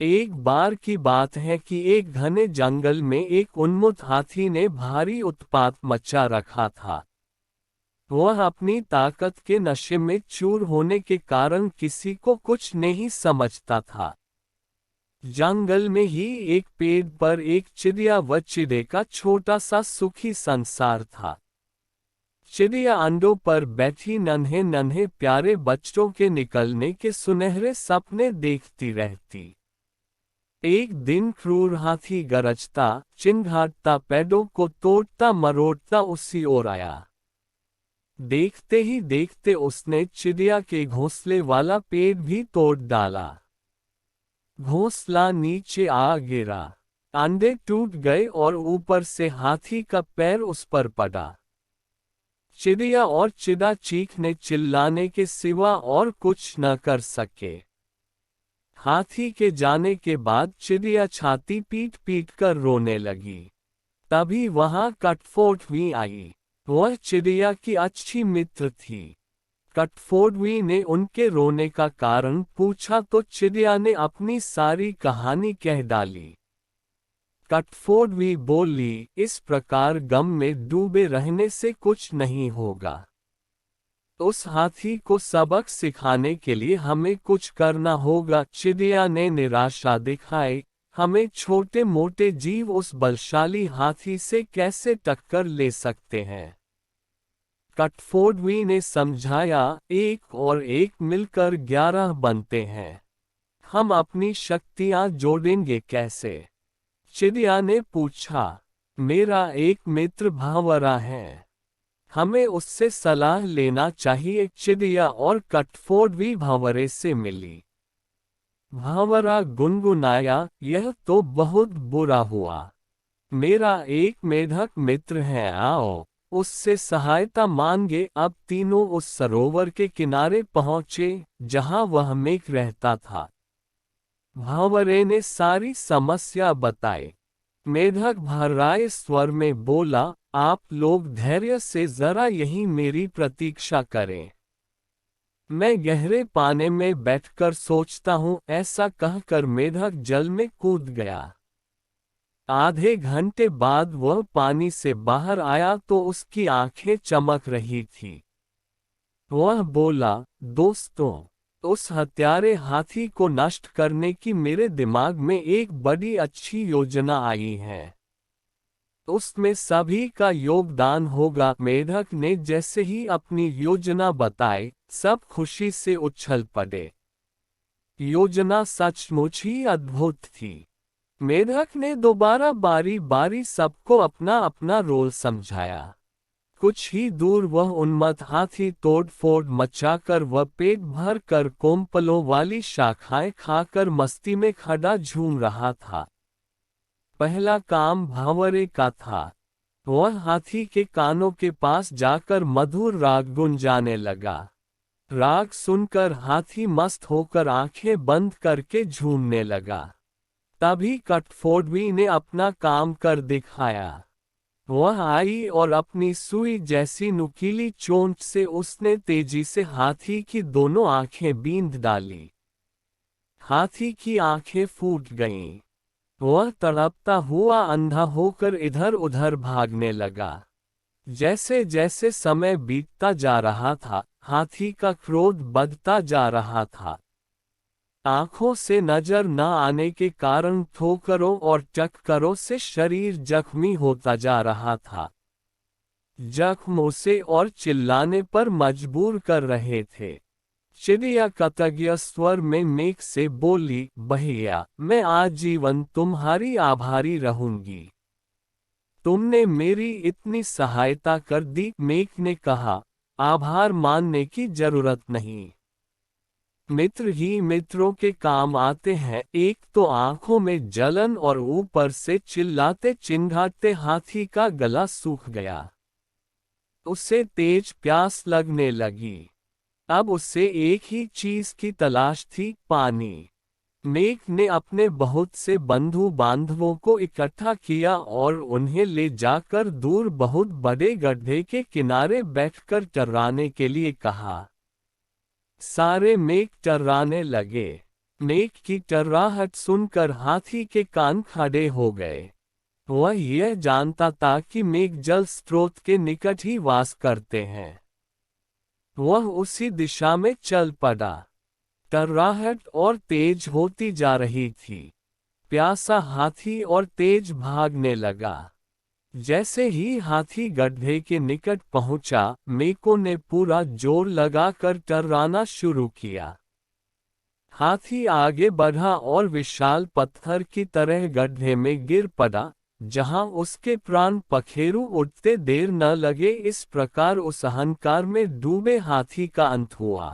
एक बार की बात है कि एक घने जंगल में एक उन्मत्त हाथी ने भारी उत्पात मचा रखा था। वह अपनी ताकत के नशे में चूर होने के कारण किसी को कुछ नहीं समझता था। जंगल में ही एक पेड़ पर एक चिड़िया व चिड़े का छोटा सा सुखी संसार था। चिड़िया अंडों पर बैठी नन्हे नन्हे प्यारे बच्चों के निकलने के सुनहरे सपने देखती रहती। एक दिन क्रूर हाथी गरजता चिंघाड़ता पेड़ों को तोड़ता मरोड़ता उसी ओर आया। देखते ही देखते उसने चिड़िया के घोंसले वाला पेड़ भी तोड़ डाला। घोंसला नीचे आ गिरा, अंडे टूट गए और ऊपर से हाथी का पैर उस पर पड़ा। चिड़िया और चिड़ा चीखने चिल्लाने के सिवा और कुछ न कर सके। हाथी के जाने के बाद चिड़िया छाती पीट पीट कर रोने लगी। तभी वहां कटफोड़वी आई। वह चिड़िया की अच्छी मित्र थी। कटफोड़वी ने उनके रोने का कारण पूछा तो चिड़िया ने अपनी सारी कहानी कह डाली। कटफोड़वी बोली, इस प्रकार गम में डूबे रहने से कुछ नहीं होगा। उस हाथी को सबक सिखाने के लिए हमें कुछ करना होगा। चिड़िया ने निराशा दिखाई, हमें छोटे मोटे जीव उस बलशाली हाथी से कैसे टक्कर ले सकते हैं। कटफोड़वी ने समझाया, एक और एक मिलकर 11 बनते हैं। हम अपनी शक्तियां जोड़ेंगे कैसे? चिड़िया ने पूछा। मेरा एक मित्र भांवरा है, हमें उससे सलाह लेना चाहिए। चिड़िया और कटफोड़वी भांवरे से मिली। भांवरा गुनगुनाया, यह तो बहुत बुरा हुआ। मेरा एक मेढक मित्र है, आओ उससे सहायता मांगे। अब तीनों उस सरोवर के किनारे पहुंचे जहां वह मेघ रहता था। भांवरे ने सारी समस्या बताई। मेढक भर्राए स्वर में बोला, आप लोग धैर्य से जरा यहीं मेरी प्रतीक्षा करें, मैं गहरे पानी में बैठकर सोचता हूं। ऐसा कहकर मेढक जल में कूद गया। आधे घंटे बाद वह पानी से बाहर आया तो उसकी आंखें चमक रही थी। वह बोला, दोस्तों, उस हत्यारे हाथी को नष्ट करने की मेरे दिमाग में एक बड़ी अच्छी योजना आई है। उसमें सभी का योगदान होगा। मेढक ने जैसे ही अपनी योजना बताई, सब खुशी से उछल पड़े। योजना सचमुच ही अद्भुत थी। मेढक ने दोबारा बारी बारी सबको अपना अपना रोल समझाया। कुछ ही दूर वह उन्मत्त हाथी तोड़ फोड़ मचाकर व पेट भर कर कोम्पलों वाली शाखाएं खाकर मस्ती में खड़ा झूम रहा था। पहला काम भांवरे का था। वह हाथी के कानों के पास जाकर मधुर राग गुंजाने लगा। राग सुनकर हाथी मस्त होकर आंखें बंद करके झूमने लगा। तभी कटफोड़वी ने अपना काम कर दिखाया। वह आई और अपनी सुई जैसी नुकीली चोंच से उसने तेजी से हाथी की दोनों आंखें बींध डाली। हाथी की आंखें फूट गईं। वह तड़पता हुआ अंधा होकर इधर उधर भागने लगा। जैसे जैसे समय बीतता जा रहा था, हाथी का क्रोध बढ़ता जा रहा था। आंखों से नजर न आने के कारण ठोकरों और टक्करों से शरीर जख्मी होता जा रहा था। जख्म उसे और चिल्लाने पर मजबूर कर रहे थे। चिड़िया कृतज्ञ स्वर में मेघ से बोली, भैया, मैं आजीवन तुम्हारी आभारी रहूंगी। तुमने मेरी इतनी सहायता कर दी। मेघ ने कहा, आभार मानने की जरूरत नहीं। मित्र ही मित्रों के काम आते हैं। एक तो आंखों में जलन और ऊपर से चिल्लाते चिंघाड़ते हाथी का गला सूख गया। उसे तेज प्यास लगने लगी। अब उसे एक ही चीज की तलाश थी, पानी। मेघ ने अपने बहुत से बंधु बांधवों को इकट्ठा किया और उन्हें ले जाकर दूर बहुत बड़े गड्ढे के किनारे बैठकर टर्राने के लिए कहा। सारे मेघ टर्राने लगे। मेघ की टर्राहट सुनकर हाथी के कान खड़े हो गए। वह यह जानता था कि मेघ जल स्रोत के निकट ही वास करते हैं। वह उसी दिशा में चल पड़ा। टर्राहट और तेज होती जा रही थी। प्यासा हाथी और तेज भागने लगा। जैसे ही हाथी गड्ढे के निकट पहुंचा, मेको ने पूरा जोर लगाकर टर्राना शुरू किया। हाथी आगे बढ़ा और विशाल पत्थर की तरह गड्ढे में गिर पड़ा, जहां उसके प्राण पखेरु उड़ते देर न लगे। इस प्रकार उस अहंकार में डूबे हाथी का अंत हुआ।